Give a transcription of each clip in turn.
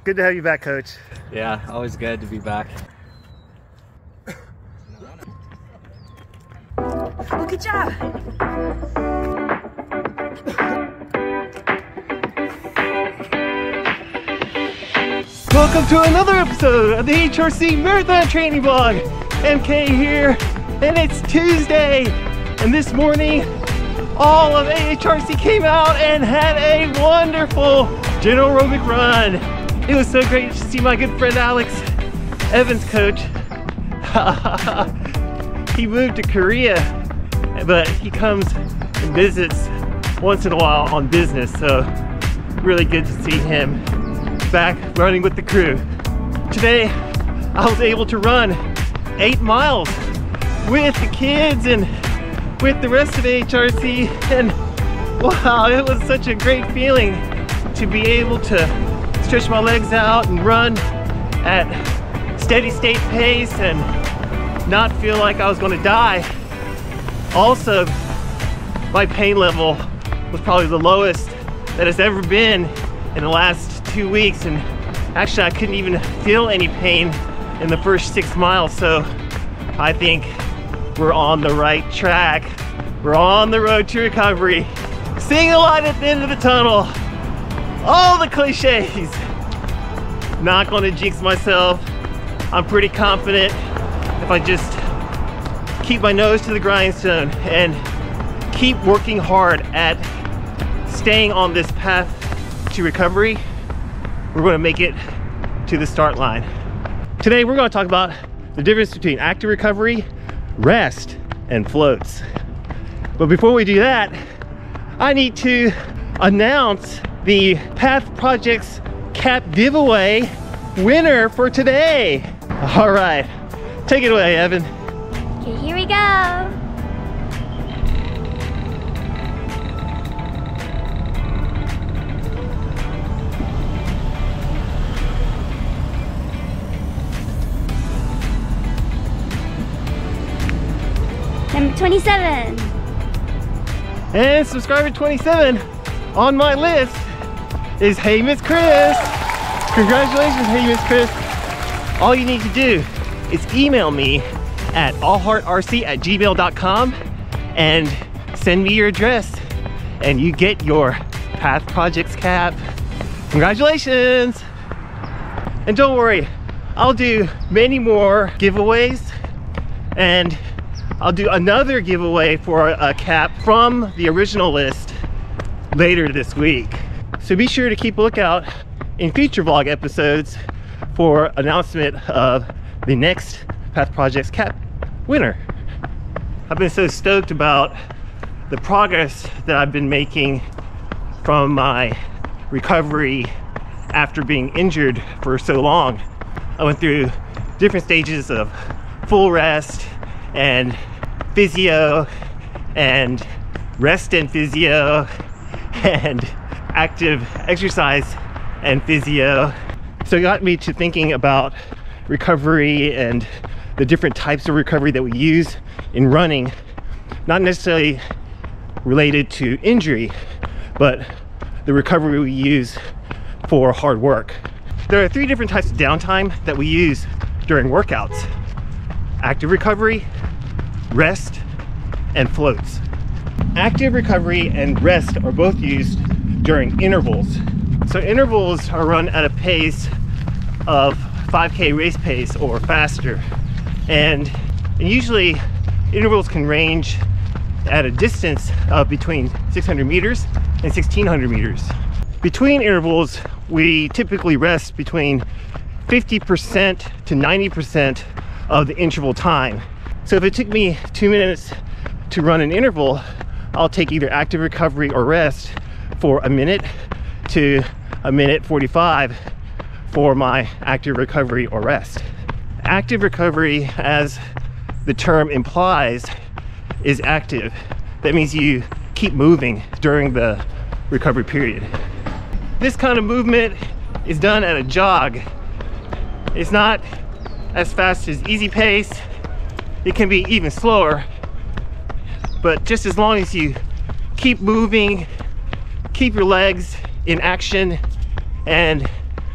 Good to have you back, Coach. Yeah, always good to be back. Oh, good job. Welcome to another episode of the AHRC Marathon Training Vlog. MK here, and it's Tuesday. And this morning, all of AHRC came out and had a wonderful general aerobic run. It was so great to see my good friend Alex, Evan's coach. He moved to Korea, but he comes and visits once in a while on business, so really good to see him back running with the crew. Today, I was able to run 8 miles with the kids and with the rest of AHRC, and wow, it was such a great feeling to be able to stretch my legs out and run at steady state pace and not feel like I was going to die. Also, my pain level was probably the lowest that it's ever been in the last 2 weeks, and actually I couldn't even feel any pain in the first 6 miles, so I think we're on the right track. We're on the road to recovery. Seeing the light at the end of the tunnel. All the cliches. Not gonna jinx myself. I'm pretty confident if I just keep my nose to the grindstone and keep working hard at staying on this path to recovery, we're gonna make it to the start line. Today we're gonna talk about the difference between active recovery, rest, and floats. But before we do that, I need to announce the Path Projects Cap giveaway winner for today. All right, take it away, Evan. Okay, here we go. Number 27. And subscriber 27 on my list is Hey Miss Chris. Congratulations, Hey Miss Chris. All you need to do is email me at AHRC@gmail.com and send me your address, and you get your Path Projects cap. Congratulations. And don't worry, I'll do many more giveaways, and I'll do another giveaway for a cap from the original list later this week. So be sure to keep a lookout in future vlog episodes for announcement of the next Path Projects cap winner. I've been so stoked about the progress that I've been making from my recovery after being injured for so long. I went through different stages of full rest and physio and rest and physio and active exercise and physio. So it got me to thinking about recovery and the different types of recovery that we use in running, not necessarily related to injury, but the recovery we use for hard work. There are 3 different types of downtime that we use during workouts: active recovery, rest, and floats. Active recovery and rest are both used during intervals. So intervals are run at a pace of 5K race pace or faster. And usually intervals can range at a distance of between 600 meters and 1600 meters. Between intervals, we typically rest between 50% to 90% of the interval time. So if it took me 2 minutes to run an interval, I'll take either active recovery or rest for 1 minute to 1 minute 45 for my active recovery or rest. Active recovery, as the term implies, is active. That means you keep moving during the recovery period. This kind of movement is done at a jog. It's not as fast as easy pace. It can be even slower, but just as long as you keep moving keep your legs in action, and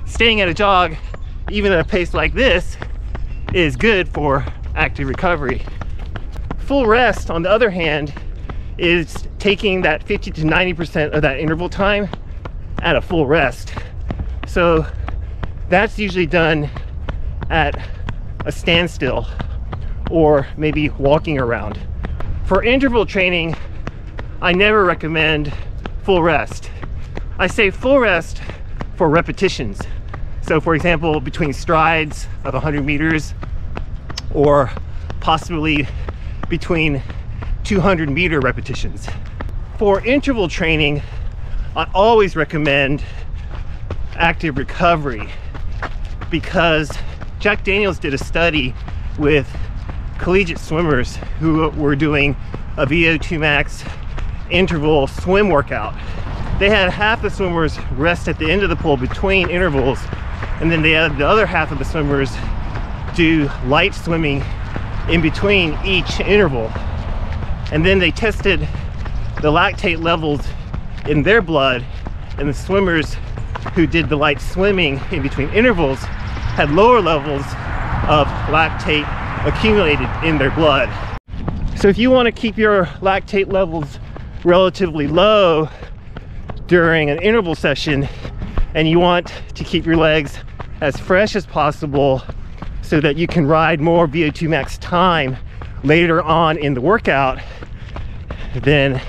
staying at a jog, even at a pace like this, is good for active recovery. Full rest, on the other hand, is taking that 50 to 90% of that interval time at a full rest. So that's usually done at a standstill or maybe walking around. For interval training, I never recommend full rest. I say full rest for repetitions. So for example, between strides of 100 meters or possibly between 200-meter repetitions. For interval training, I always recommend active recovery, because Jack Daniels did a study with collegiate swimmers who were doing a VO2 max interval swim workout. They had half the swimmers rest at the end of the pool between intervals, and then they had the other half of the swimmers do light swimming in between each interval. And then they tested the lactate levels in their blood, and the swimmers who did the light swimming in between intervals had lower levels of lactate accumulated in their blood. So if you want to keep your lactate levels relatively low during an interval session, and you want to keep your legs as fresh as possible so that you can ride more VO2 max time later on in the workout, then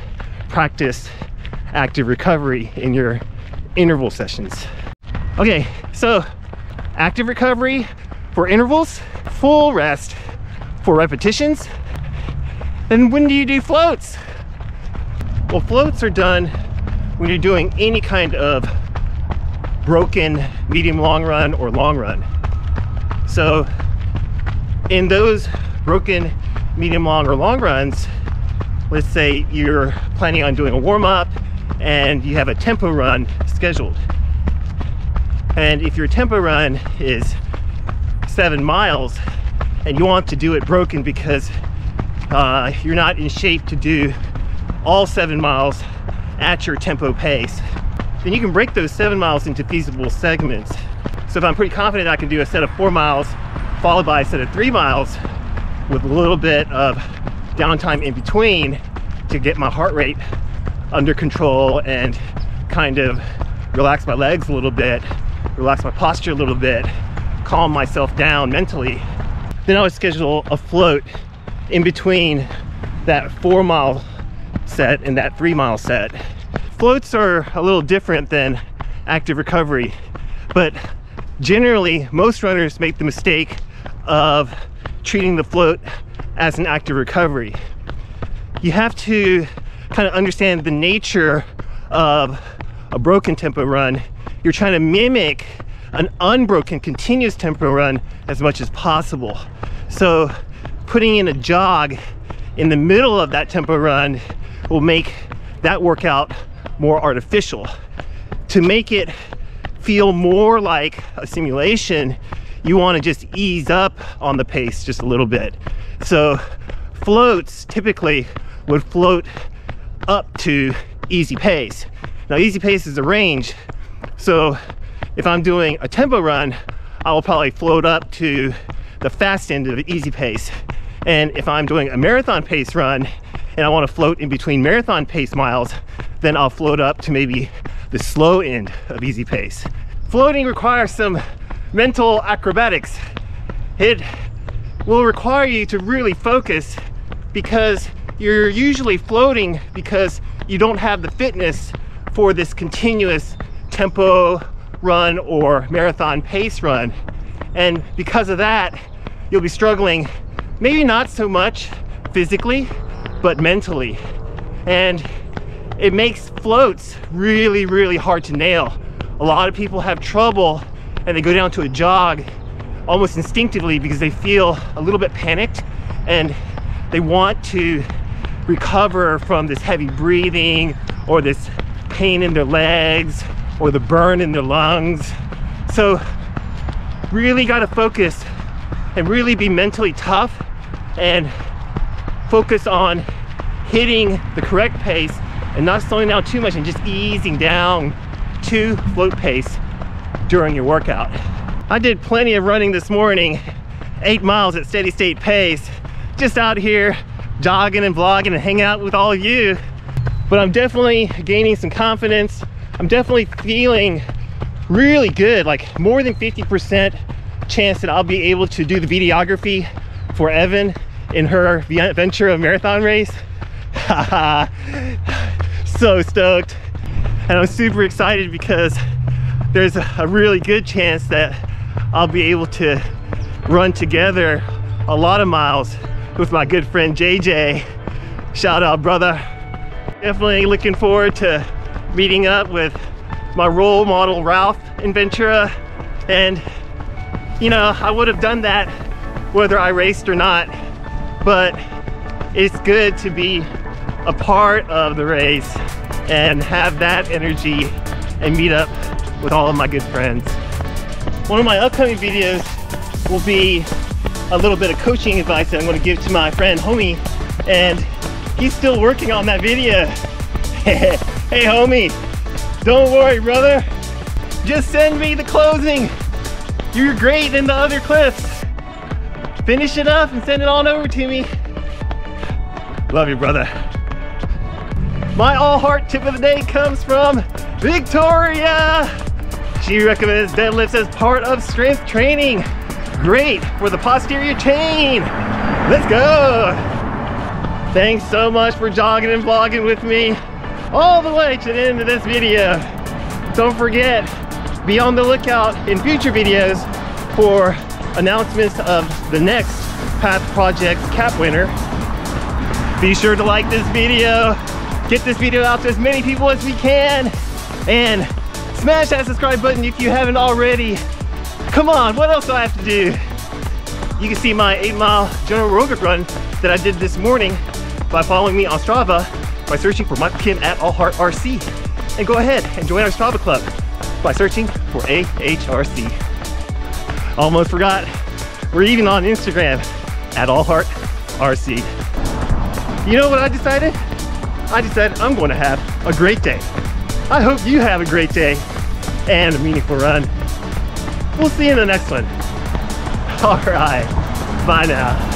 practice active recovery in your interval sessions. Okay, so active recovery for intervals, full rest for repetitions. Then when do you do floats? Well, floats are done when you're doing any kind of broken medium long run or long run. So in those broken medium long or long runs, let's say you're planning on doing a warm-up and you have a tempo run scheduled, and if your tempo run is 7 miles and you want to do it broken because you're not in shape to do all 7 miles at your tempo pace, then you can break those 7 miles into feasible segments. So if I'm pretty confident I can do a set of 4 miles followed by a set of 3 miles with a little bit of downtime in between to get my heart rate under control and kind of relax my legs a little bit, relax my posture a little bit, calm myself down mentally, then I would schedule a float in between that 4 mile set and that 3 mile set. Floats are a little different than active recovery, but generally most runners make the mistake of treating the float as an active recovery. You have to kind of understand the nature of a broken tempo run. You're trying to mimic an unbroken continuous tempo run as much as possible. So putting in a jog in the middle of that tempo run will make that workout more artificial. To make it feel more like a simulation, you want to just ease up on the pace just a little bit. So floats typically would float up to easy pace. Now easy pace is a range, so if I'm doing a tempo run, I will probably float up to the fast end of easy pace. And if I'm doing a marathon pace run and I want to float in between marathon pace miles, then I'll float up to maybe the slow end of easy pace. Floating requires some mental acrobatics. It will require you to really focus, because you're usually floating because you don't have the fitness for this continuous tempo run or marathon pace run. And because of that, you'll be struggling, maybe not so much physically, but mentally. And it makes floats really, really hard to nail. A lot of people have trouble and they go down to a jog almost instinctively because they feel a little bit panicked and they want to recover from this heavy breathing or this pain in their legs or the burn in their lungs. So really got to focus and really be mentally tough and focus on hitting the correct pace and not slowing down too much and just easing down to float pace during your workout. I did plenty of running this morning, 8 miles at steady state pace, just out here jogging and vlogging and hanging out with all of you. But I'm definitely gaining some confidence. I'm definitely feeling really good, like more than 50% chance that I'll be able to do the videography for Evan in her Ventura marathon race. So stoked. And I'm super excited because there's a really good chance that I'll be able to run together a lot of miles with my good friend JJ. Shout out, brother. Definitely looking forward to meeting up with my role model Ralph in Ventura. And you know, I would have done that whether I raced or not, but it's good to be a part of the race and have that energy and meet up with all of my good friends. One of my upcoming videos will be a little bit of coaching advice that I'm going to give to my friend Homie, and he's still working on that video. Hey homie, don't worry brother, just send me the closing. You're great in the other clips. Finish it up and send it on over to me. Love you, brother. My all heart tip of the day comes from Victoria. She recommends deadlifts as part of strength training. Great for the posterior chain. Let's go. Thanks so much for jogging and vlogging with me all the way to the end of this video. Don't forget, be on the lookout in future videos for announcements of the next Path Project Cap winner. Be sure to like this video, get this video out to as many people as we can, and smash that subscribe button if you haven't already. Come on, what else do I have to do? You can see my 8-mile general aerobic run that I did this morning by following me on Strava by searching for Michael Kim at AHRC. And go ahead and join our Strava club by searching for AHRC. Almost forgot, we're even on Instagram at AllHeartRC. You know what I decided? I decided I'm going to have a great day. I hope you have a great day and a meaningful run. We'll see you in the next one. All right, bye now.